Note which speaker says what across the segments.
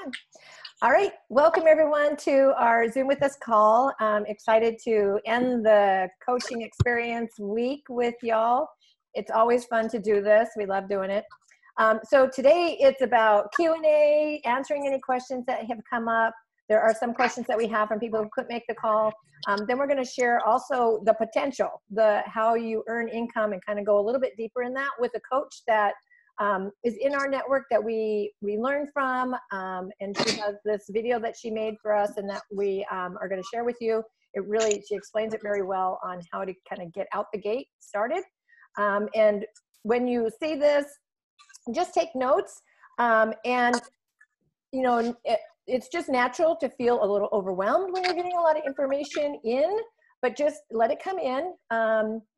Speaker 1: on. All right, welcome everyone to our Zoom with us call. I'm excited to end the coaching experience week with y'all. It's always fun to do this. We love doing it. So today it's about Q&A, answering any questions that have come up. There are some questions that we have from people who couldn't make the call. Then we're going to share also the potential, how you earn income, and kind of go a little bit deeper in that with a coach that is in our network that we learn from, and she has this video that she made for us and that we are going to share with you. She explains it very well on how to kind of get out the gate started. And when you see this, just take notes. And you know, it's just natural to feel a little overwhelmed when you're getting a lot of information in, but just let it come in,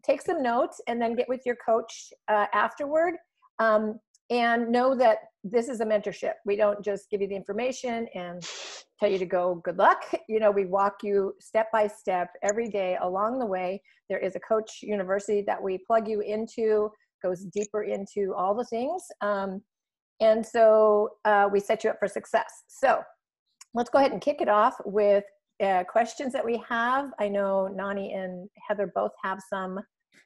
Speaker 1: take some notes, and then get with your coach afterward. And know that this is a mentorship. We don't just give you the information and tell you to go, good luck. You know, we walk you step by step every day along the way. There is a coach university that we plug you into, goes deeper into all the things. And so we set you up for success. So let's go ahead and kick it off with questions that we have. I know Nani and Heather both have some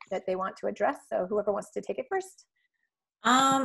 Speaker 1: that they want to address. So whoever wants to take it first.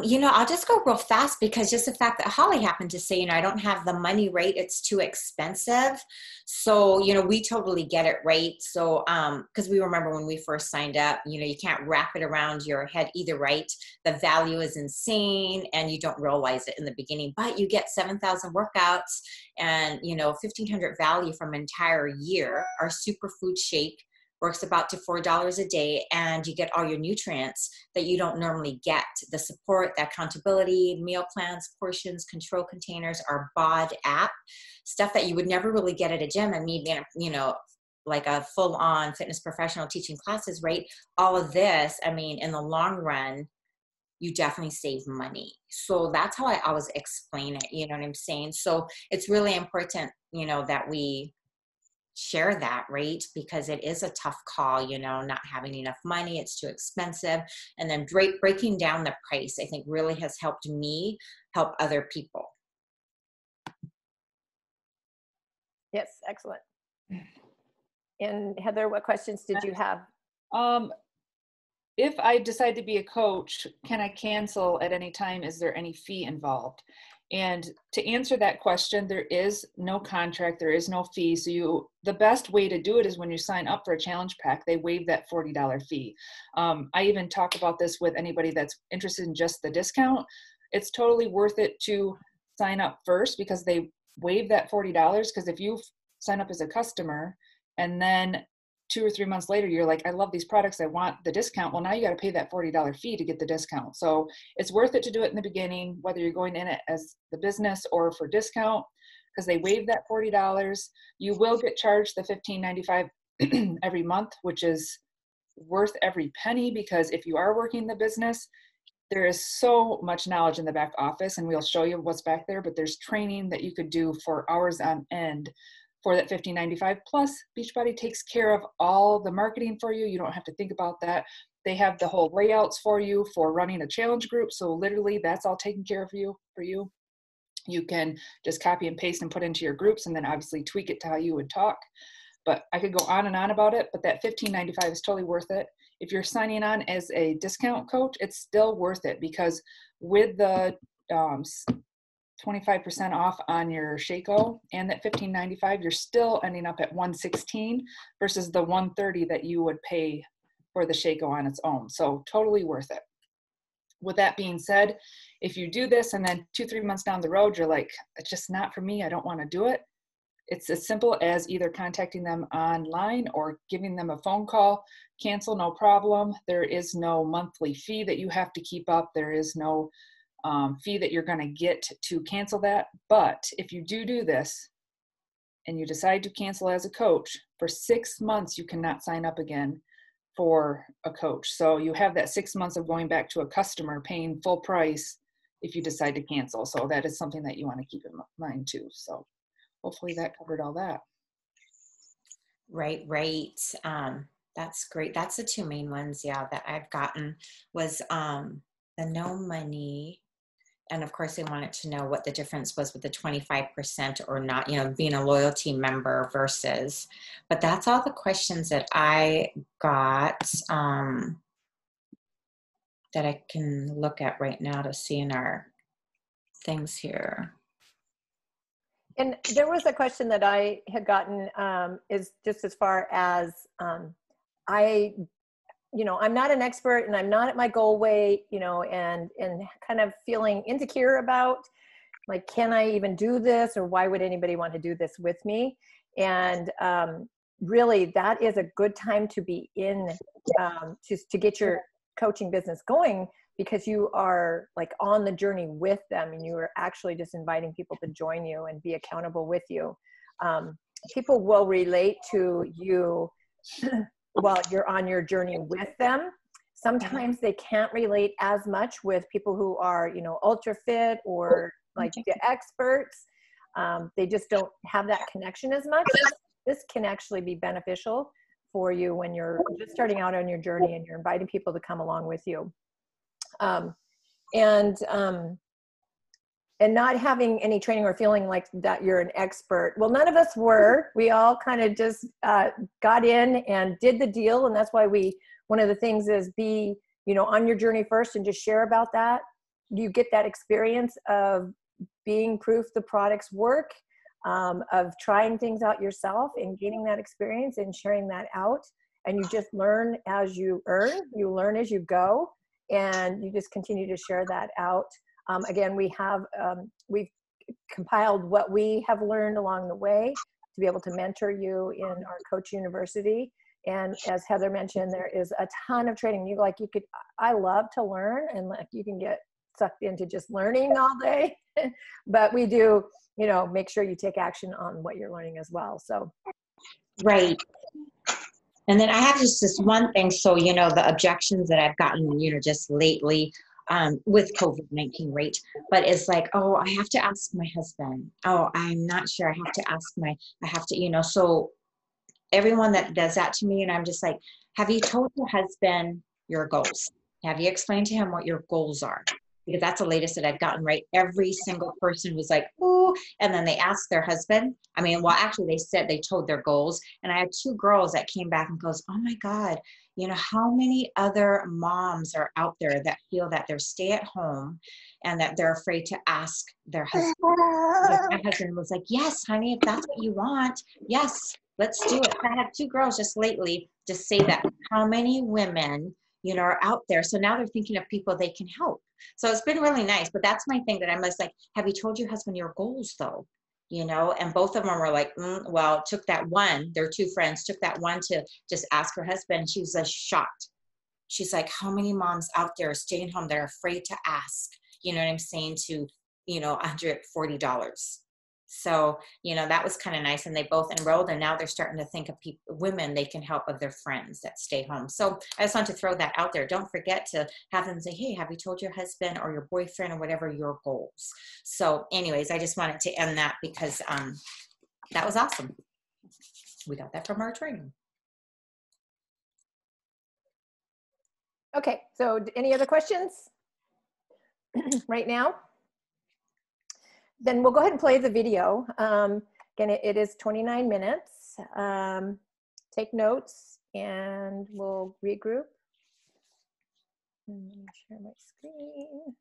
Speaker 2: You know, I'll just go real fast because just the fact that Holly happened to say, you know, I don't have the money, right? It's too expensive. So, you know, we totally get it, right? So, because we remember when we first signed up, you know, you can't wrap it around your head either, right? The value is insane and you don't realize it in the beginning, but you get 7,000 workouts and, you know, 1,500 value from an entire year. Our superfood shake works about to $4 a day, and you get all your nutrients that you don't normally get. The support, the accountability, meal plans, portions, control containers, our BOD app, stuff that you would never really get at a gym. And me being, you know, like a full-on fitness professional teaching classes, right? All of this, I mean, in the long run, you definitely save money. So that's how I always explain it, you know what I'm saying? So it's really important, you know, that we share that, right? Because it is a tough call, you know, not having enough money, it's too expensive. And then breaking down the price, I think really has helped me help other people.
Speaker 1: Yes, excellent. And Heather, what questions did you have?
Speaker 3: If I decide to be a coach, can I cancel at any time? Is there any fee involved? And to answer that question, there is no contract, there is no fee. So the best way to do it is when you sign up for a challenge pack, they waive that $40 fee. I even talk about this with anybody that's interested in just the discount. It's totally worth it to sign up first because they waive that $40. Because if you sign up as a customer and then 2 or 3 months later, you're like, I love these products, I want the discount. Well, now you got to pay that $40 fee to get the discount. So it's worth it to do it in the beginning, whether you're going in it as the business or for discount, because they waive that $40. You will get charged the $15.95 every month, which is worth every penny, because if you are working the business, there is so much knowledge in the back office, and we'll show you what's back there, but there's training that you could do for hours on end for that $15.95. Plus, Beachbody takes care of all the marketing for you. You don't have to think about that. They have the whole layouts for you for running a challenge group. So literally that's all taken care of for you. You can just copy and paste and put into your groups, and then obviously tweak it to how you would talk. But I could go on and on about it, but that $15.95 is totally worth it. If you're signing on as a discount coach, it's still worth it, because with the 25% off on your Shaco and that $15.95, you're still ending up at $116 versus the $130 that you would pay for the Shaco on its own. So totally worth it. With that being said, if you do this and then 2-3 months down the road, you're like, it's just not for me, I don't want to do it. It's as simple as either contacting them online or giving them a phone call. Cancel, no problem. There is no monthly fee that you have to keep up. There is no fee that you're going to get to cancel that. But if you do this and you decide to cancel as a coach, for 6 months you cannot sign up again for a coach. So you have that 6 months of going back to a customer paying full price if you decide to cancel. So that is something that you want to keep in mind too. So hopefully that covered all that.
Speaker 2: Right. That's great. That's the two main ones, yeah, that I've gotten was the no money And of course, they wanted to know what the difference was with the 25% or not, you know, being a loyalty member versus, but that's all the questions that I got that I can look at right now to see in our things here.
Speaker 1: And there was a question that I had gotten is just as far as I'm not an expert and I'm not at my goal weight, and kind of feeling insecure about, like, can I even do this, or why would anybody want to do this with me? And really, that is a good time to be in, to get your coaching business going, because you are like on the journey with them, and you are actually just inviting people to join you and be accountable with you. People will relate to you while you're on your journey with them. Sometimes they can't relate as much with people who are, ultra fit or like the experts. They just don't have that connection as much. This can actually be beneficial for you when you're just starting out on your journey and you're inviting people to come along with you. And not having any training or feeling like that you're an expert. Well, none of us were. We all kind of just got in and did the deal. And that's why one of the things is be, on your journey first and just share about that. You get that experience of being proof the products work, of trying things out yourself and getting that experience and sharing that out. And you just learn as you learn as you go, and you just continue to share that out. Again, we've compiled what we have learned along the way to be able to mentor you in our Coach University. And as Heather mentioned, there is a ton of training. I love to learn, and like you can get sucked into just learning all day, but we do, make sure you take action on what you're learning as well. So.
Speaker 2: Right. And then I have just this one thing. So, the objections that I've gotten, just lately, with COVID-19, right? But it's like, oh, I have to ask my husband. Oh, I'm not sure. So everyone that does that to me, and I'm just like, have you told your husband your goals? Have you explained to him what your goals are? Because that's the latest that I've gotten, right? Every single person was like, oh, and then they asked their husband. Actually they said they told their goals. And I had 2 girls that came back and goes, oh my God, how many other moms are out there that feel that they're stay at home and that they're afraid to ask their husband? My husband was like, yes, honey, if that's what you want, yes, let's do it. I had 2 girls just lately just say that. How many women, are out there? So now they're thinking of people they can help. So it's been really nice, but that's my thing that I'm just like, have you told your husband your goals though? And both of them were like, took that one, their 2 friends took that one to just ask her husband. She was just shocked. She's like, how many moms out there are staying home? They're afraid to ask, you know what I'm saying, to, $140. So, that was kind of nice. And they both enrolled, and now they're starting to think of women they can help of their friends that stay home. So I just want to throw that out there. Don't forget to have them say, hey, have you told your husband or your boyfriend or whatever your goals? So anyways, I just wanted to end that because that was awesome. We got that from our training.
Speaker 1: Okay, so any other questions right now? Then we'll go ahead and play the video. Again, it is 29 minutes. Take notes and we'll regroup. Let me share my screen.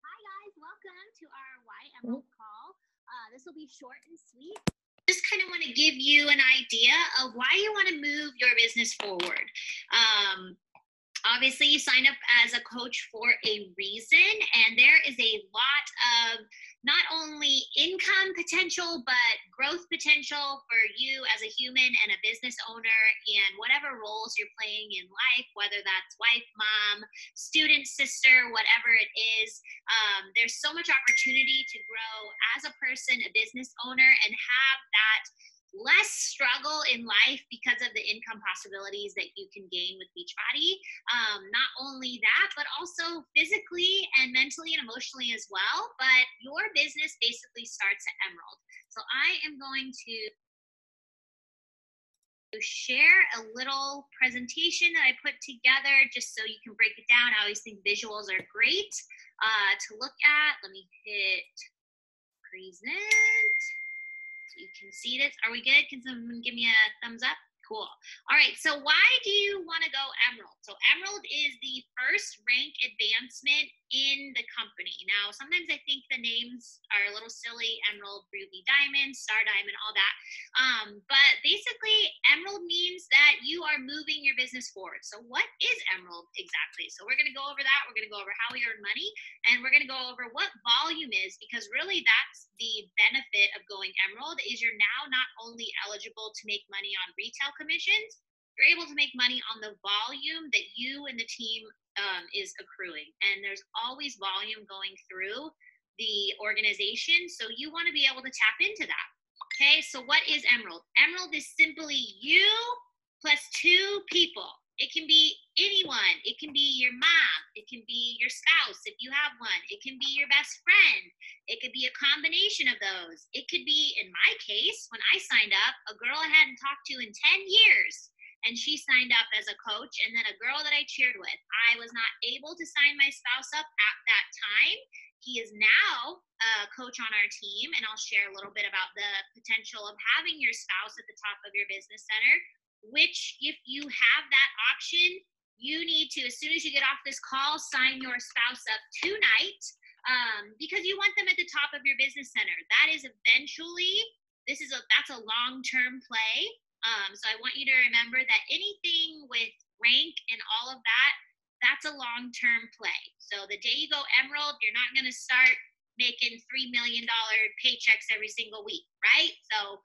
Speaker 4: Hi guys, welcome to our Why Emerald call. This will be short and sweet. Just kind of want to give you an idea of why you want to move your business forward. Obviously, you sign up as a coach for a reason, and there is a lot of not only income potential, but growth potential for you as a human and a business owner in whatever roles you're playing in life, whether that's wife, mom, student, sister, whatever it is. There's so much opportunity to grow as a person, a business owner, and have that less struggle in life because of the income possibilities that you can gain with Beachbody. Not only that, but also physically and mentally and emotionally as well. But your business basically starts at Emerald. So I am going to share a little presentation that I put together just so you can break it down. I always think visuals are great to look at. Let me hit present so you can see this. Are we good? Can someone give me a thumbs up? Cool. All right, so why do you want to go Emerald? So Emerald is the first rank advancement in the company. Now, sometimes I think the names are a little silly, Emerald, Ruby, Diamond, Star Diamond, all that. But basically, Emerald means that you are moving your business forward. So what is Emerald exactly? So we're going to go over that. We're going to go over how we earn money, and we're going to go over what volume is, because really that's the benefit of going Emerald is you're now not only eligible to make money on retail commissions, you're able to make money on the volume that you and the team is accruing. And there's always volume going through the organization. So you want to be able to tap into that. Okay, so what is Emerald? Emerald is simply you plus 2 people. It can be anyone. It can be your mom. It can be your spouse if you have one. It can be your best friend. It could be a combination of those. It could be, in my case, when I signed up, a girl I hadn't talked to in 10 years. And she signed up as a coach, and then a girl that I cheered with. I was not able to sign my spouse up at that time. He is now a coach on our team, and I'll share a little bit about the potential of having your spouse at the top of your business center, which if you have that option, you need to, as soon as you get off this call, sign your spouse up tonight, because you want them at the top of your business center. That is eventually, that's a long-term play. So I want you to remember that anything with rank and all of that, that's a long-term play. So the day you go Emerald, you're not going to start making $3 million paychecks every single week, right? So,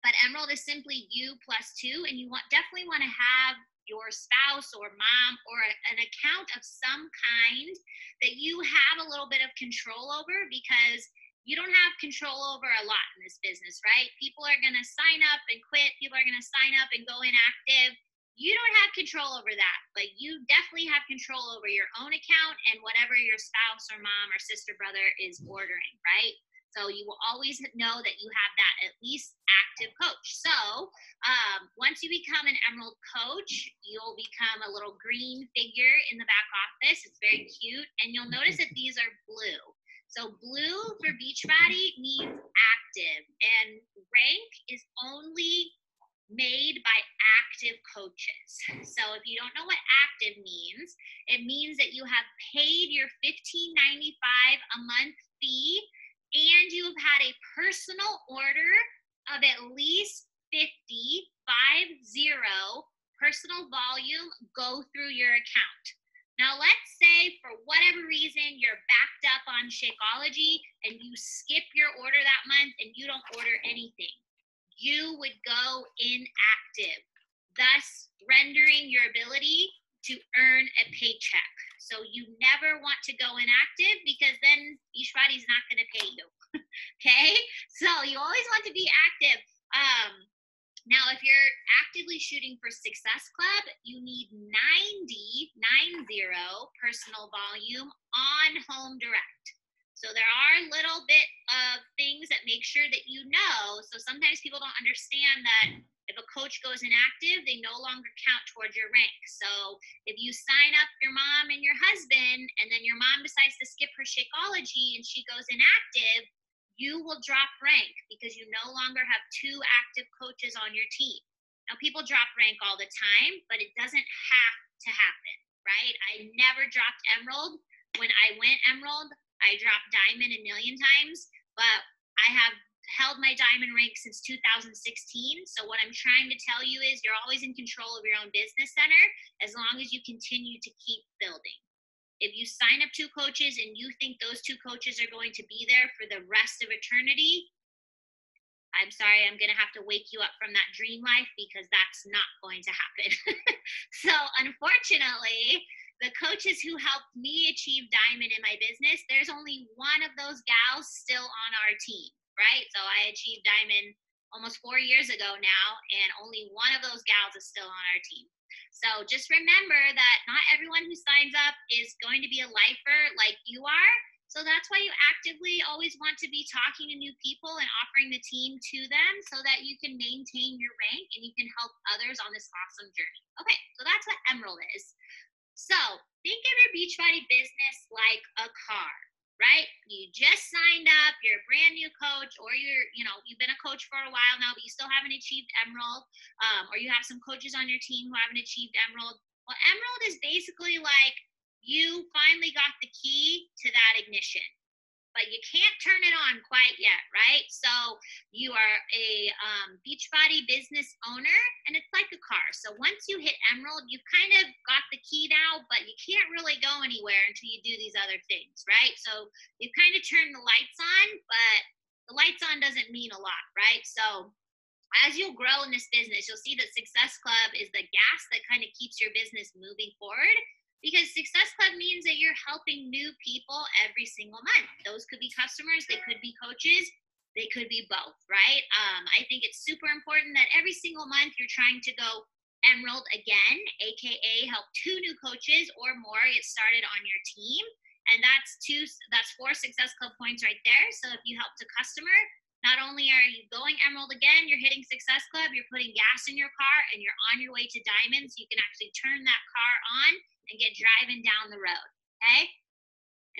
Speaker 4: but Emerald is simply you plus 2, and you definitely want to have your spouse or mom or an account of some kind that you have a little bit of control over, because you don't have control over a lot in this business, right? People are going to sign up and quit. People are going to sign up and go inactive. You don't have control over that, but you definitely have control over your own account and whatever your spouse or mom or sister, brother is ordering, right? So you will always know that you have that at least active coach. So once you become an Emerald coach, you'll become a little green figure in the back office. It's very cute. And you'll notice that these are blue. So blue for Beachbody means active, and rank is only made by active coaches. So if you don't know what active means, it means that you have paid your $15.95 a month fee, and you have had a personal order of at least 50 personal volume go through your account. Now, let's say for whatever reason you're backed up on Shakeology and you skip your order that month and you don't order anything. You would go inactive, thus rendering your ability to earn a paycheck. So you never want to go inactive, because then Beachbody's not going to pay you. Okay? So you always want to be active. Now, if you're actively shooting for Success Club, you need 90 personal volume on home direct. So there are a little bit of things that make sure that you know. So sometimes people don't understand that if a coach goes inactive, they no longer count towards your rank. So if you sign up your mom and your husband, and then your mom decides to skip her Shakeology and she goes inactive, you will drop rank because you no longer have 2 active coaches on your team. Now, people drop rank all the time, but it doesn't have to happen, right? I never dropped Emerald. When I went Emerald, I dropped Diamond a million times, but I have held my Diamond rank since 2016. So what I'm trying to tell you is you're always in control of your own business center as long as you continue to keep building. If you sign up 2 coaches and you think those 2 coaches are going to be there for the rest of eternity, I'm sorry, I'm going to have to wake you up from that dream life, because that's not going to happen. So unfortunately, the coaches who helped me achieve Diamond in my business, there's only one of those gals still on our team, right? So I achieved Diamond almost 4 years ago now, and only one of those gals is still on our team. So just remember that not everyone who signs up is going to be a lifer like you are. So that's why you actively always want to be talking to new people and offering the team to them so that you can maintain your rank and you can help others on this awesome journey. Okay, so that's what Emerald is. So think of your Beachbody business like a car, right? You just signed up, you're a brand new coach, or you've been a coach for a while now, but you still haven't achieved Emerald, or you have some coaches on your team who haven't achieved Emerald. Well, Emerald is basically like you finally got the key to that ignition, but you can't turn it on quite yet, right? So you are a Beachbody business owner, and it's like a car. So once you hit Emerald, you've kind of got the key now, but you can't really go anywhere until you do these other things, right? So you kind of turn the lights on, but the lights on doesn't mean a lot, right? So as you'll grow in this business, you'll see that Success Club is the gas that kind of keeps your business moving forward. Because Success Club means that you're helping new people every single month. Those could be customers, they could be coaches, they could be both, right? I think it's super important that every single month you're trying to go Emerald again, AKA help 2 new coaches or more get started on your team. And that's 4 Success Club points right there. So if you helped a customer, not only are you going Emerald again, you're hitting Success Club, you're putting gas in your car, and you're on your way to Diamond, so you can actually turn that car on and get driving down the road, okay?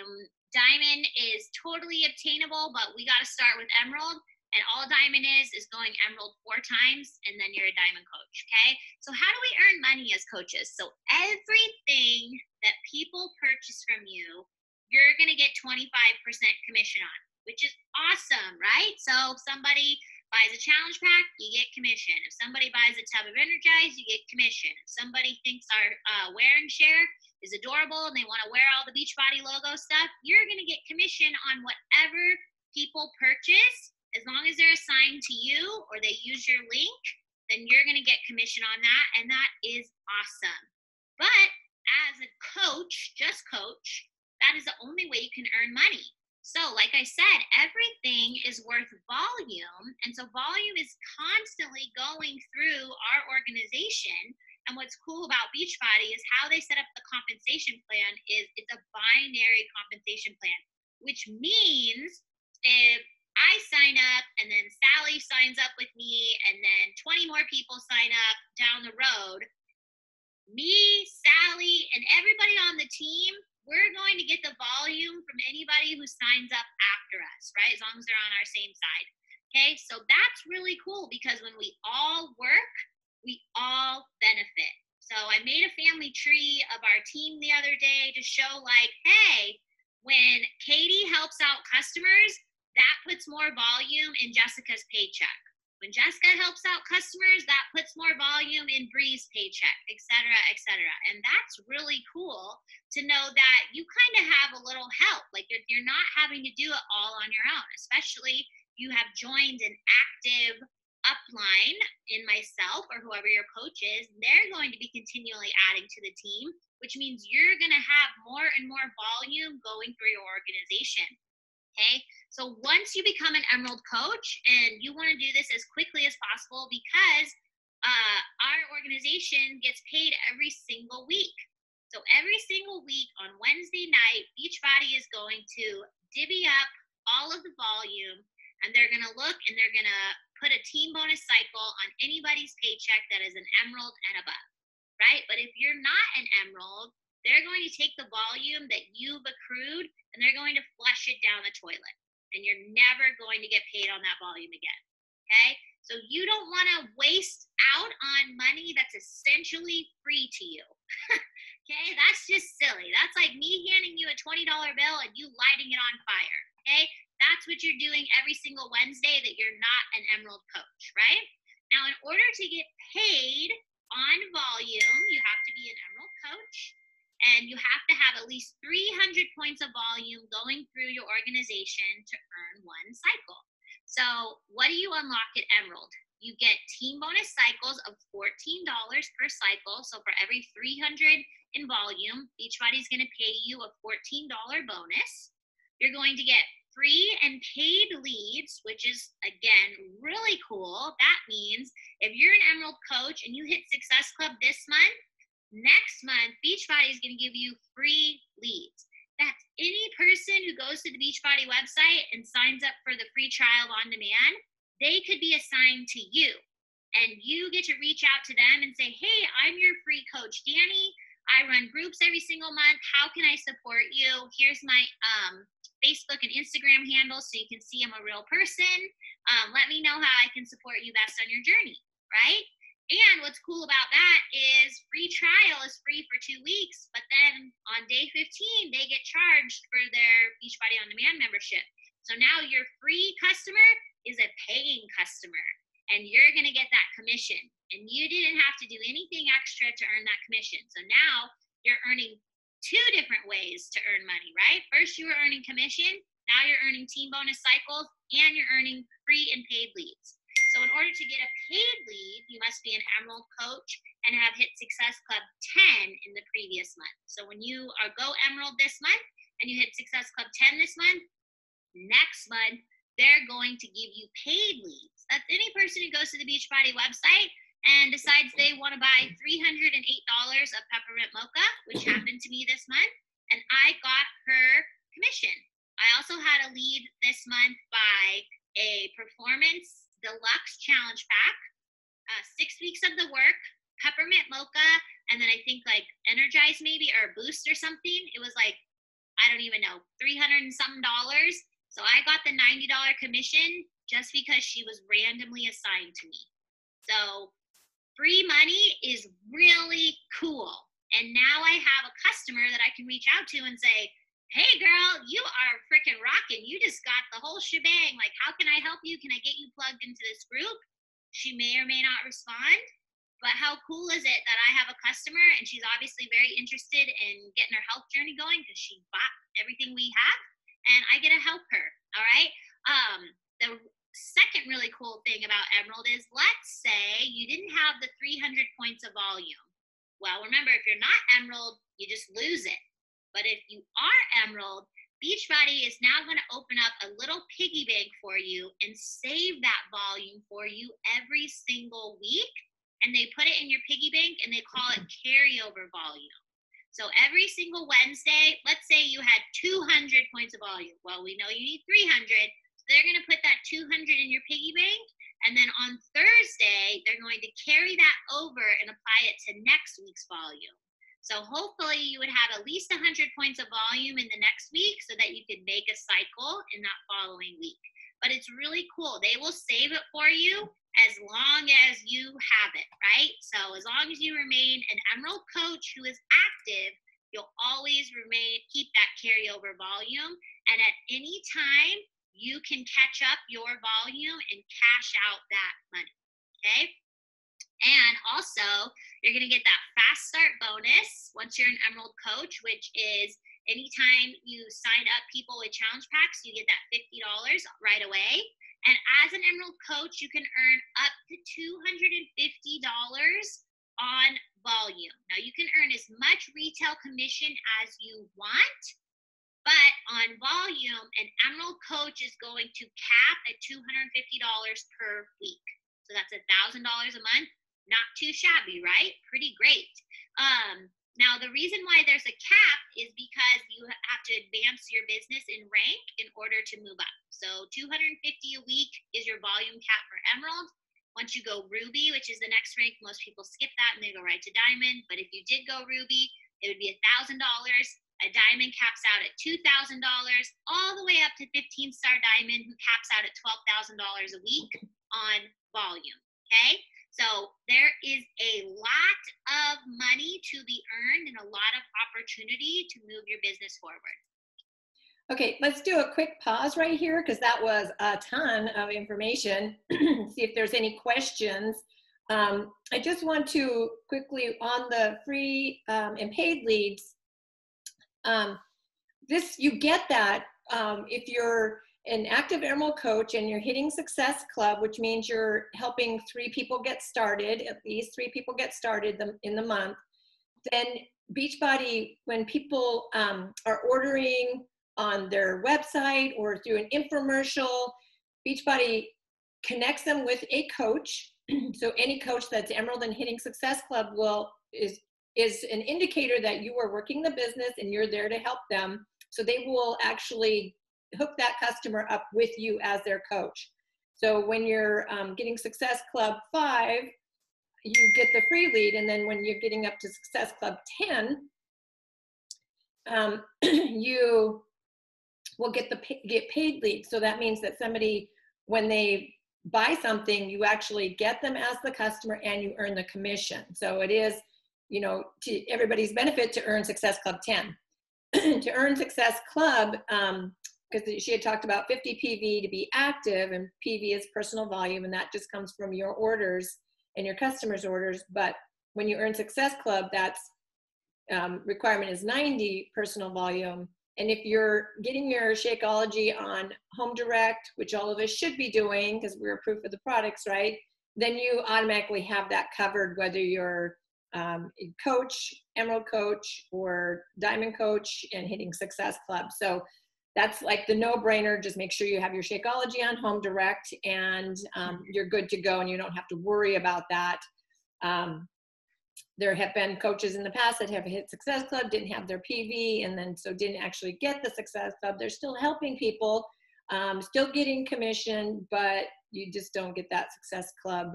Speaker 4: And Diamond is totally obtainable, but we got to start with Emerald. And all Diamond is going Emerald 4 times, and then you're a Diamond coach, okay? So how do we earn money as coaches? So everything that people purchase from you, you're going to get 25% commission on, which is awesome, right? So if somebody buys a challenge pack, you get commission. If somebody buys a tub of Energize, you get commission. If somebody thinks our wear and share is adorable and they want to wear all the Beachbody logo stuff, you're going to get commission on whatever people purchase. As long as they're assigned to you or they use your link, then you're going to get commission on that, and that is awesome. But as a coach, just coach, that is the only way you can earn money. So like I said, everything is worth volume. And so volume is constantly going through our organization. And what's cool about Beachbody is how they set up the compensation plan is it's a binary compensation plan, which means if I sign up and then Sally signs up with me and then 20 more people sign up down the road, me, Sally, and everybody on the team, we're going to get the volume from anybody who signs up after us, right? As long as they're on our same side. Okay, so that's really cool because when we all work, we all benefit. So I made a family tree of our team the other day to show like, hey, when Katie helps out customers, that puts more volume in Jessica's paycheck. When Jessica helps out customers, that puts more volume in Bree's paycheck, et cetera, et cetera. And that's really cool to know that you kind of have a little help. Like you're not having to do it all on your own, especially you have joined an active upline in myself or whoever your coach is. They're going to be continually adding to the team, which means you're going to have more and more volume going through your organization. Okay, so once you become an Emerald coach, and you want to do this as quickly as possible because our organization gets paid every single week. So every single week on Wednesday night, Beachbody is going to divvy up all of the volume, and they're going to look and they're going to put a team bonus cycle on anybody's paycheck that is an Emerald and above, right? But if you're not an Emerald, they're going to take the volume that you've accrued and they're going to flush it down the toilet. And you're never going to get paid on that volume again. Okay? So you don't want to waste out on money that's essentially free to you. Okay? That's just silly. That's like me handing you a $20 bill and you lighting it on fire. Okay? That's what you're doing every single Wednesday that you're not an Emerald coach, right? Now, in order to get paid on volume, you have to be an Emerald coach. And you have to have at least 300 points of volume going through your organization to earn one cycle. So what do you unlock at Emerald? You get team bonus cycles of $14 per cycle. So for every 300 in volume, Beachbody is going to pay you a $14 bonus. You're going to get free and paid leads, which is, again, really cool. That means if you're an Emerald coach and you hit Success Club this month, next month, Beachbody is going to give you free leads. That's any person who goes to the Beachbody website and signs up for the free trial on demand. They could be assigned to you, and you get to reach out to them and say, hey, I'm your free coach, Danny. I run groups every single month. How can I support you? Here's my Facebook and Instagram handles so you can see I'm a real person. Let me know how I can support you best on your journey, right? And what's cool about that is free trial is free for 2 weeks, but then on day 15, they get charged for their Beachbody On Demand membership. So now your free customer is a paying customer, and you're going to get that commission. And you didn't have to do anything extra to earn that commission. So now you're earning 2 different ways to earn money, right? First, you were earning commission. Now you're earning team bonus cycles, and you're earning free and paid leads. So in order to get a paid lead, you must be an Emerald coach and have hit Success Club 10 in the previous month. So when you go Emerald this month and you hit Success Club 10 this month, next month, they're going to give you paid leads. That's any person who goes to the Beachbody website and decides they want to buy $308 of peppermint mocha, which happened to me this month, and I got her commission. I also had a lead this month by a performance deluxe challenge pack, 6 weeks of the work, peppermint mocha, and then I think like Energize maybe, or Boost or something. It was like, I don't even know, $300 and something. So I got the $90 commission just because she was randomly assigned to me. So free money is really cool. And now I have a customer that I can reach out to and say, hey girl, you are freaking rocking. You just got the whole shebang. Like, how can I help you? Can I get you plugged into this group? She may or may not respond, but how cool is it that I have a customer and she's obviously very interested in getting her health journey going because she bought everything we have and I get to help her. All right. The second really cool thing about Emerald is, let's say you didn't have the 300 points of volume. Well, remember, if you're not Emerald, you just lose it. But if you are Emerald, Beachbody is now going to open up a little piggy bank for you and save that volume for you every single week. And they put it in your piggy bank and they call it carryover volume. So every single Wednesday, let's say you had 200 points of volume. Well, we know you need 300. So they're going to put that 200 in your piggy bank. And then on Thursday, they're going to carry that over and apply it to next week's volume. So hopefully you would have at least 100 points of volume in the next week so that you could make a cycle in that following week. But it's really cool. They will save it for you as long as you have it, right? So as long as you remain an Emerald coach who is active, you'll always keep that carryover volume. And at any time, you can catch up your volume and cash out that money, okay? And also, you're going to get that fast start bonus once you're an Emerald coach, which is anytime you sign up people with challenge packs, you get that $50 right away. And as an Emerald coach, you can earn up to $250 on volume. Now, you can earn as much retail commission as you want, but on volume, an Emerald coach is going to cap at $250 per week. So that's $1,000 a month. Not too shabby, right? Pretty great. Now, the reason why there's a cap is because you have to advance your business in rank in order to move up. So $250 a week is your volume cap for Emerald. Once you go Ruby, which is the next rank, most people skip that and they go right to Diamond. But if you did go Ruby, it would be $1,000. A Diamond caps out at $2,000, all the way up to 15-star Diamond, who caps out at $12,000 a week on volume, okay? So there is a lot of money to be earned and a lot of opportunity to move your business forward.
Speaker 1: Okay, let's do a quick pause right here because that was a ton of information. See if there's any questions. I just want to quickly, on the free and paid leads, you get that if you're an active Emerald coach and you're hitting Success Club, which means you're helping 3 people get started, at least 3 people get started in the month, then Beachbody, when people are ordering on their website or through an infomercial, Beachbody connects them with a coach. So any coach that's Emerald and hitting Success Club is an indicator that you are working the business and you're there to help them. So they will actually hook that customer up with you as their coach. So when you're getting Success Club 5, you get the free lead. And then when you're getting up to Success Club 10, you will get paid leads. So that means that somebody, when they buy something, you actually get them as the customer and you earn the commission. So it is, you know, to everybody's benefit to earn Success Club 10. To earn Success Club, because she had talked about 50 PV to be active, and PV is personal volume, and that just comes from your orders and your customers' orders. But when you earn Success Club, that's requirement is 90 personal volume. And if you're getting your Shakeology on Home Direct, which all of us should be doing because we're proof of the products, right? Then you automatically have that covered, whether you're coach, Emerald Coach, or Diamond Coach and hitting Success Club. So that's like the no-brainer. Just make sure you have your Shakeology on Home Direct and you're good to go and you don't have to worry about that. There have been coaches in the past that have hit Success Club, didn't have their PV, and then so didn't actually get the Success Club. They're still helping people, still getting commission, but you just don't get that Success Club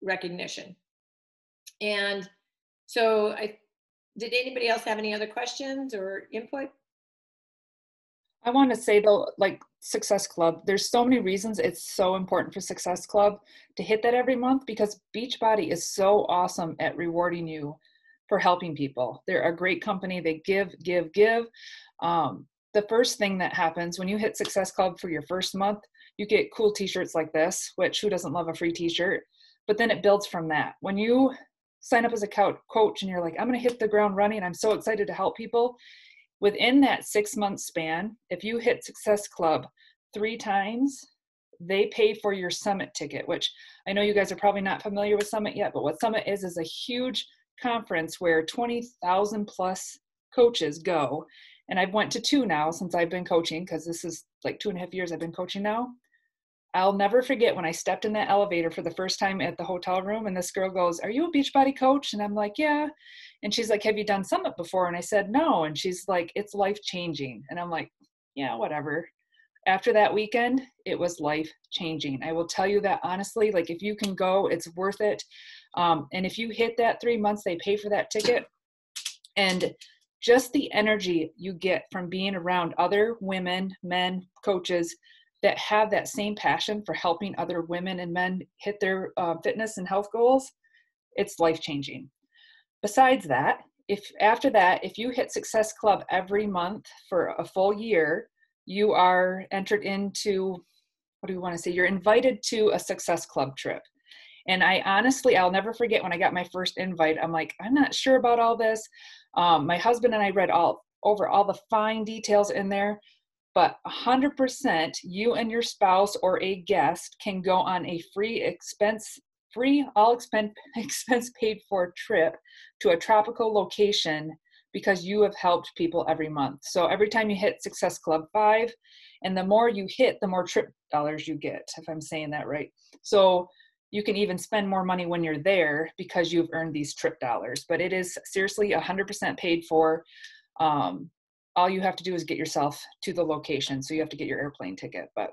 Speaker 1: recognition. And so did anybody else have any other questions or input?
Speaker 3: I want to say though, like Success Club, there's so many reasons it's so important for Success Club to hit that every month, because Beachbody is so awesome at rewarding you for helping people. They're a great company. They give. The first thing that happens when you hit Success Club for your first month, you get cool t-shirts like this, which who doesn't love a free t-shirt? But then it builds from that. When you sign up as a coach and you're like, I'm going to hit the ground running, I'm so excited to help people. Within that 6-month span, if you hit Success Club 3 times, they pay for your Summit ticket, which I know you guys are probably not familiar with Summit yet, but what Summit is a huge conference where 20,000 plus coaches go. And I've went to 2 now since I've been coaching, because this is like 2.5 years I've been coaching now. I'll never forget when I stepped in that elevator for the first time at the hotel room, and this girl goes, "Are you a Beachbody coach?" And I'm like, "Yeah." And she's like, "Have you done Summit before?" And I said, "No." And she's like, "It's life-changing." And I'm like, "Yeah, whatever." After that weekend, it was life-changing. I will tell you that honestly, like if you can go, it's worth it. And if you hit that 3 months, they pay for that ticket. And just the energy you get from being around other women, men, coaches that have that same passion for helping other women and men hit their fitness and health goals, it's life-changing. Besides that, if you hit Success Club every month for a full year, you are entered into, what do we want to say? You're invited to a Success Club trip. And I'll never forget when I got my first invite, I'm like, I'm not sure about all this. My husband and I read over all the fine details in there. But 100% you and your spouse or a guest can go on a all expense paid for trip to a tropical location because you have helped people every month. So every time you hit Success Club 5, and the more you hit, the more trip dollars you get, if I'm saying that right. So you can even spend more money when you're there because you've earned these trip dollars. But it is seriously 100% paid for. All you have to do is get yourself to the location. So you have to get your airplane ticket, but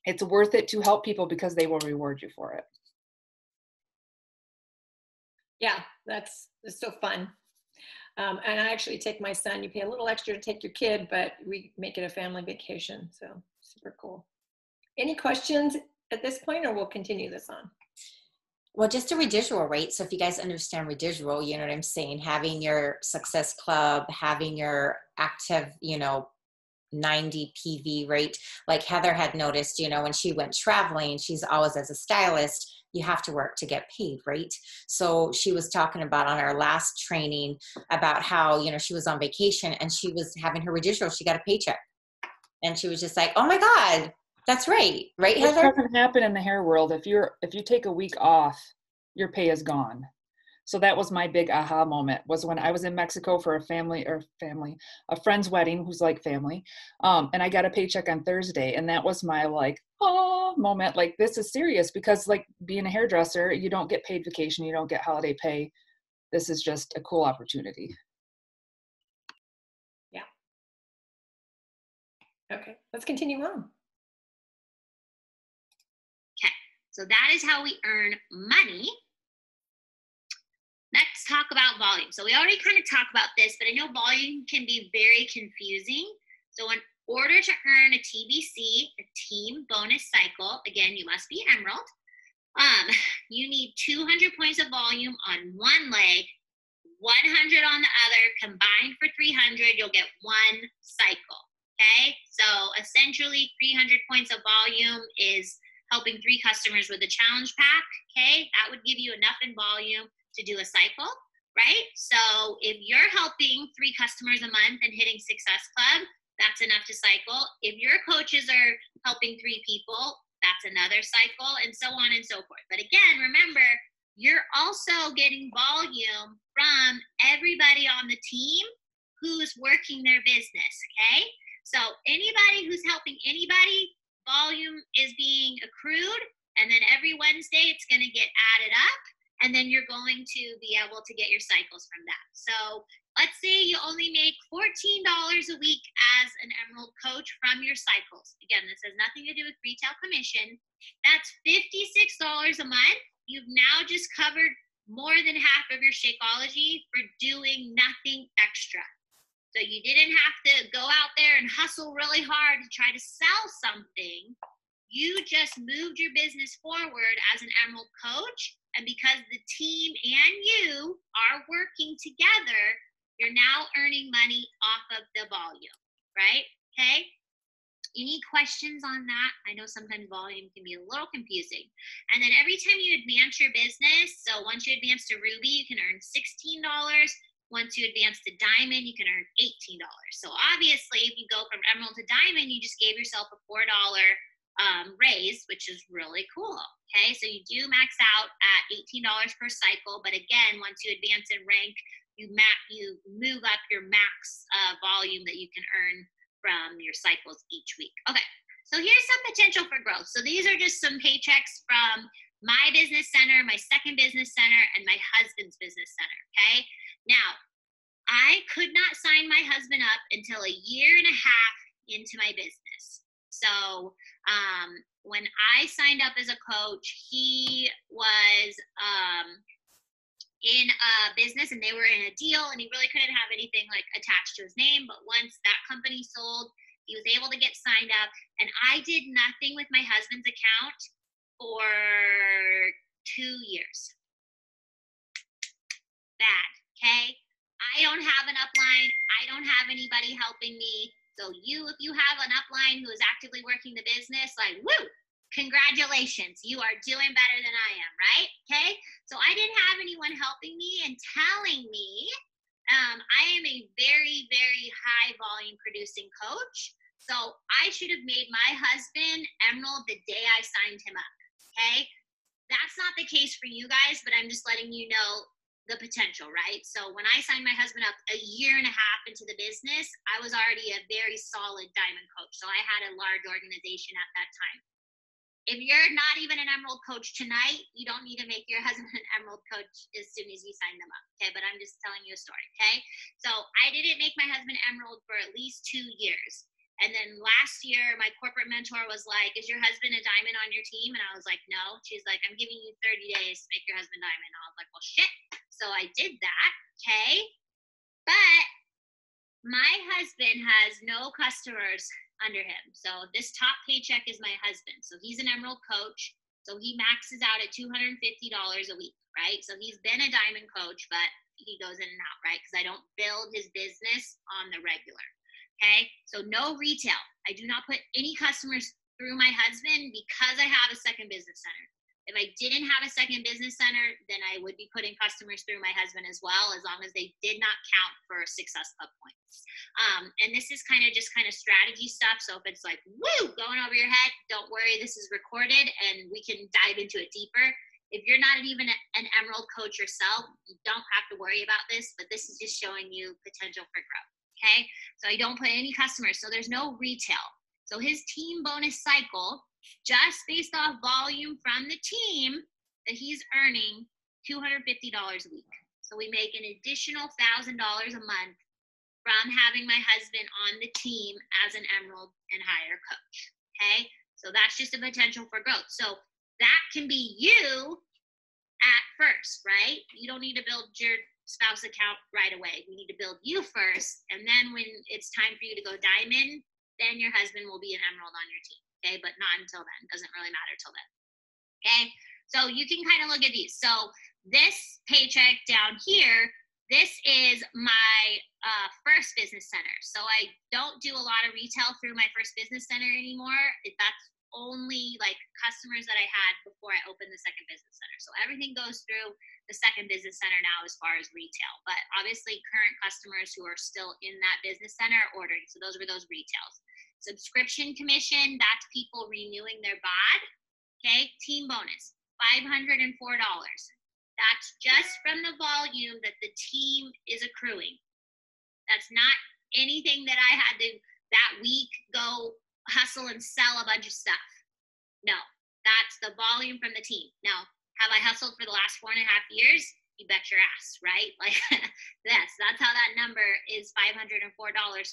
Speaker 3: it's worth it to help people because they will reward you for it.
Speaker 1: Yeah, it's so fun. And I actually take my son. You pay a little extra to take your kid, but we make it a family vacation. So super cool. Any questions at this point, or we'll continue this on?
Speaker 2: Well, just a residual rate. So if you guys understand residual, you know what I'm saying? Having your Success Club, having your active, 90 PV rate. Like Heather had noticed, when she went traveling, she's always as a stylist, you have to work to get paid, right? So she was talking about on our last training about how, she was on vacation and she was having her residual. She got a paycheck. And she was just like, oh my God, that's right. Right, Heather?
Speaker 3: It doesn't happen in the hair world. If you take a week off, your pay is gone. So that was my big aha moment, was when I was in Mexico for a friend's wedding, who's like family. And I got a paycheck on Thursday. And that was my moment. Like, this is serious, because like being a hairdresser, you don't get paid vacation. You don't get holiday pay. This is just a cool opportunity.
Speaker 1: Okay, let's continue on.
Speaker 4: Okay, so that is how we earn money. Let's talk about volume. So we already kind of talked about this, but I know volume can be very confusing. So in order to earn a TBC, a team bonus cycle, again, you must be Emerald. You need 200 points of volume on one leg, 100 on the other, combined for 300, you'll get one cycle, okay? So essentially 300 points of volume is helping 3 customers with a challenge pack, okay? That would give you enough in volume to do a cycle, right? So if you're helping 3 customers a month and hitting Success Club, that's enough to cycle. If your coaches are helping 3 people, that's another cycle, and so on and so forth. But again, remember, you're also getting volume from everybody on the team who's working their business, okay? So anybody who's helping anybody, volume is being accrued, and then every Wednesday it's going to get added up, and then you're going to be able to get your cycles from that. So let's say you only make $14 a week as an Emerald coach from your cycles. Again, this has nothing to do with retail commission. That's $56 a month. You've now just covered more than half of your Shakeology for doing nothing extra. So you didn't have to go out there and hustle really hard to try to sell something. You just moved your business forward as an Emerald coach. And because the team and you are working together, you're now earning money off of the volume, right? Okay. Any questions on that? I know sometimes volume can be a little confusing. And then every time you advance your business, so once you advance to Ruby, you can earn $16. Once you advance to Diamond, you can earn $18. So obviously, if you go from Emerald to Diamond, you just gave yourself a $4 raise, which is really cool. Okay, so you do max out at $18 per cycle. But again, once you advance in rank, you move up your max volume that you can earn from your cycles each week. Okay, so here's some potential for growth. So these are just some paychecks from my business center, my second business center, and my husband's business center, okay? Now, I could not sign my husband up until a year and a half into my business. So when I signed up as a coach, he was in a business and they were in a deal and he really couldn't have anything like attached to his name. But once that company sold, he was able to get signed up, and I did nothing with my husband's account for 2 years. Bad, okay? I don't have an upline. I don't have anybody helping me. So if you have an upline who is actively working the business, like, woo, congratulations, you are doing better than I am, right? Okay, so I didn't have anyone helping me and telling me I am a very, very high volume producing coach. So I should have made my husband Emerald the day I signed him up, okay? That's not the case for you guys, but I'm just letting you know the potential, right? So when I signed my husband up a year and a half into the business, I was already a very solid diamond coach. So I had a large organization at that time. If you're not even an Emerald coach tonight, you don't need to make your husband an Emerald coach as soon as you sign them up, okay? But I'm just telling you a story, okay? So I didn't make my husband Emerald for at least 2 years. And then last year, my corporate mentor was like, is your husband a diamond on your team? And I was like, no. She's like, I'm giving you 30 days to make your husband diamond. And I was like, well, shit. So I did that, okay? But my husband has no customers under him. So this top paycheck is my husband. So he's an Emerald coach. So he maxes out at $250 a week, right? So he's been a diamond coach, but he goes in and out, right? Because I don't build his business on the regular, okay? So no retail. I do not put any customers through my husband because I have a second business center. If I didn't have a second business center, then I would be putting customers through my husband as well, as long as they did not count for Success Club points. And this is kind of strategy stuff. So if it's like, woo, going over your head, don't worry, this is recorded and we can dive into it deeper. If you're not even an Emerald coach yourself, you don't have to worry about this, but this is just showing you potential for growth, okay? So I don't put any customers, so there's no retail. So his team bonus cycle, just based off volume from the team, that he's earning $250 a week. So we make an additional $1,000 a month from having my husband on the team as an Emerald and higher coach. Okay, so that's just a potential for growth. So that can be you at first, right? You don't need to build your spouse account right away. We need to build you first, and then when it's time for you to go diamond, then your husband will be an Emerald on your team. Okay, but not until then. Doesn't really matter till then. Okay, so you can kind of look at these. So this paycheck down here, this is my first business center. So I don't do a lot of retail through my first business center anymore. That's only like customers that I had before I opened the second business center. So everything goes through the second business center now as far as retail. But obviously current customers who are still in that business center are ordering. So those were those retails. Subscription commission, that's people renewing their bod. Okay, team bonus, $504. That's just from the volume that the team is accruing. That's not anything that I had to that week go hustle and sell a bunch of stuff. No, that's the volume from the team. Now, have I hustled for the last 4.5 years? You bet your ass, right? Like that's how that number is $504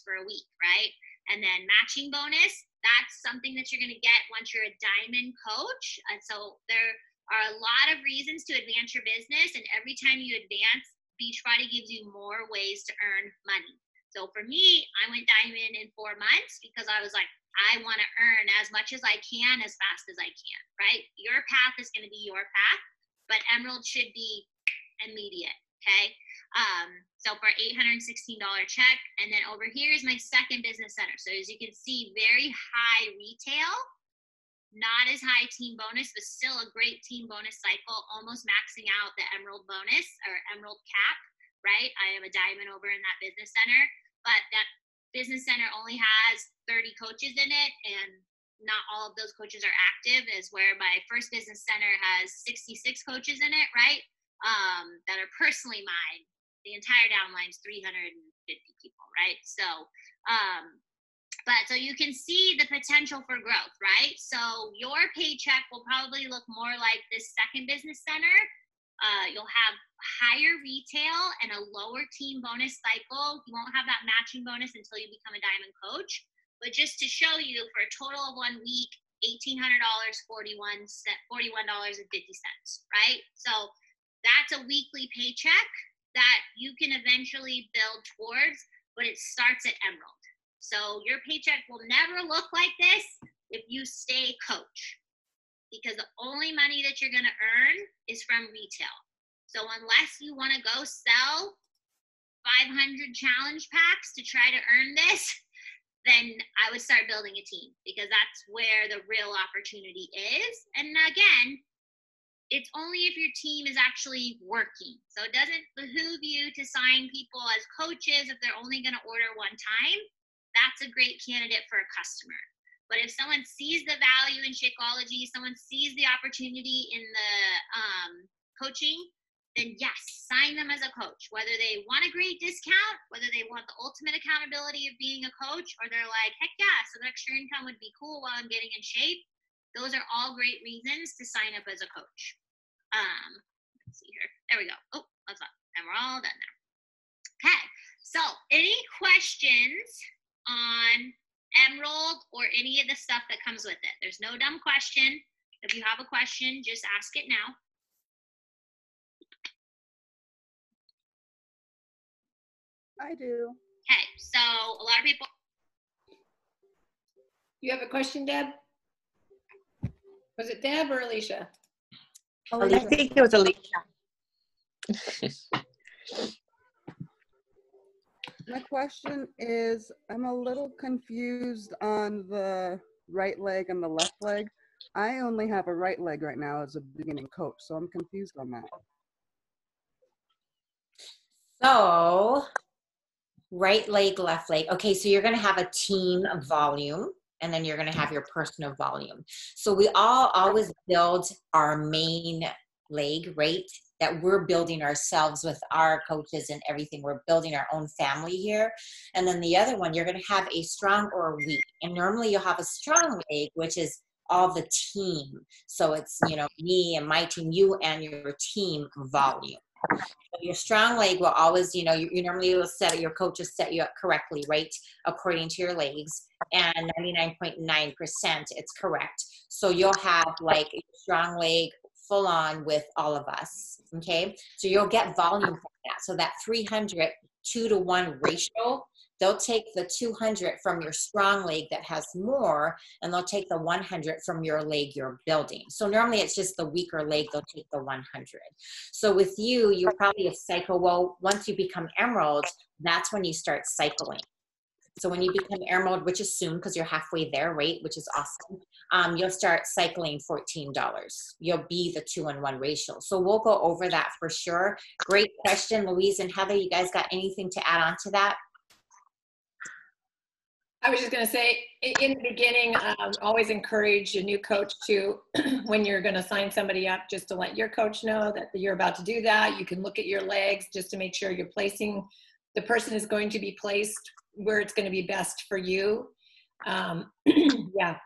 Speaker 4: for a week, right? And then matching bonus, that's something that you're going to get once you're a diamond coach. And so there are a lot of reasons to advance your business. And every time you advance, Beachbody gives you more ways to earn money. So for me, I went diamond in 4 months because I was like, I want to earn as much as I can, as fast as I can, right? Your path is going to be your path, but Emerald should be immediate, okay? So for $816 check, and then over here is my second business center. So as you can see, very high retail, not as high team bonus, but still a great team bonus cycle, almost maxing out the Emerald bonus or Emerald cap, right? I am a diamond over in that business center, but that business center only has 30 coaches in it, and not all of those coaches are active, as where my first business center has 66 coaches in it, right? That are personally mine. The entire downline is 350 people, right? So, but so you can see the potential for growth, right? So your paycheck will probably look more like this second business center. You'll have higher retail and a lower team bonus cycle. You won't have that matching bonus until you become a diamond coach. But just to show you, for a total of 1 week, $1,800, $41.50, right? So that's a weekly paycheck that you can eventually build towards, but it starts at Emerald. So your paycheck will never look like this if you stay coach, because the only money that you're going to earn is from retail. So unless you want to go sell 500 challenge packs to try to earn this, then I would start building a team, because that's where the real opportunity is. And again, it's only if your team is actually working. So it doesn't behoove you to sign people as coaches if they're only going to order one time. That's a great candidate for a customer. But if someone sees the value in Shakeology, someone sees the opportunity in the coaching, then yes, sign them as a coach. Whether they want a great discount, whether they want the ultimate accountability of being a coach, or they're like, heck yeah, some extra income would be cool while I'm getting in shape. Those are all great reasons to sign up as a coach. Let's see here. There we go. Oh, that's up. And we're all done there. Okay. So any questions on Emerald or any of the stuff that comes with it? There's no dumb question. If you have a question, just ask it now.
Speaker 5: I do.
Speaker 4: Okay. So a lot of people.
Speaker 6: You have a question, Deb? Was it Deb or Alicia?
Speaker 2: I think it was Alicia.
Speaker 5: My question is, I'm a little confused on the right leg and the left leg. I only have a right leg right now as a beginning coach, so I'm confused on that.
Speaker 2: So, right leg, left leg. Okay, so you're going to have a team volume, and then you're going to have your personal volume. So we always build our main leg, right? That we're building ourselves with our coaches and everything. We're building our own family here. And then the other one, you're going to have a strong or a weak. And normally you'll have a strong leg, which is all the team. So it's, you know, me and my team, you and your team volume. Your strong leg will always, you know, you normally will set, your coach will set you up correctly, right? According to your legs, and 99.9% it's correct. So you'll have like a strong leg full on with all of us. Okay. So you'll get volume from that. So that 300 2-to-1 ratio, they'll take the 200 from your strong leg that has more, and they'll take the 100 from your leg you're building. So normally it's just the weaker leg, they'll take the 100. So with you, you're probably a cycle. Well, once you become emerald, that's when you start cycling. So when you become emerald, which is soon because you're halfway there, right? Which is awesome. You'll start cycling $14. You'll be the 2-in-1 ratio. So we'll go over that for sure. Great question, Louise and Heather. You guys got anything to add on to that?
Speaker 6: I was just going to say, in the beginning, always encourage a new coach to, when you're going to sign somebody up, just to let your coach know that you're about to do that. You can look at your legs just to make sure you're placing, the person is going to be placed where it's going to be best for you. Yeah.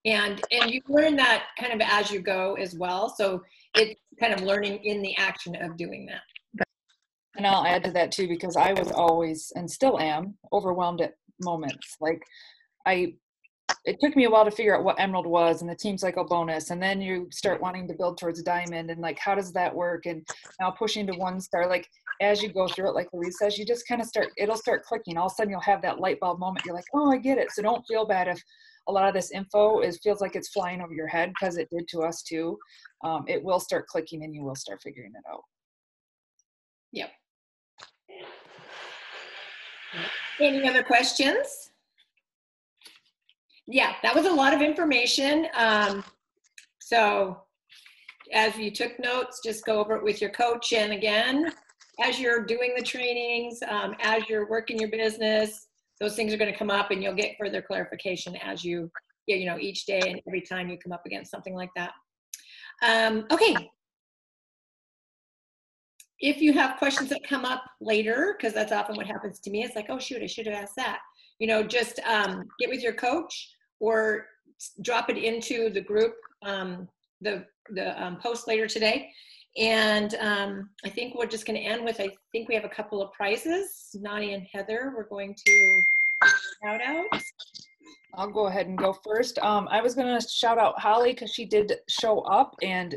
Speaker 6: And you learn that kind of as you go as well. So it's kind of learning in the action of doing that.
Speaker 3: And I'll add to that too, because I was always, and still am, overwhelmed at moments. Like it took me a while to figure out what emerald was and the team cycle bonus. And then you start wanting to build towards diamond and like, how does that work? And now pushing to 1-star, like as you go through it, like Louise says, you just kind of it'll start clicking. All of a sudden you'll have that light bulb moment. You're like, oh, I get it. So don't feel bad if a lot of this info feels like it's flying over your head, because it did to us too. It will start clicking and you will start figuring it out.
Speaker 6: Yep. Any other questions? Yeah, that was a lot of information. So as you took notes, just go over it with your coach. And again, as you're doing the trainings, as you're working your business, those things are going to come up and you'll get further clarification as you know, each day and every time you come up against something like that. Okay. If you have questions that come up later, because that's often what happens to me, it's like, oh shoot, I should have asked that. You know, just get with your coach or drop it into the group, the post later today. And I think we're just going to end with, I think we have a couple of prizes. Nani and Heather, we're going to shout out.
Speaker 3: I'll go ahead and go first. I was going to shout out Holly because she did show up and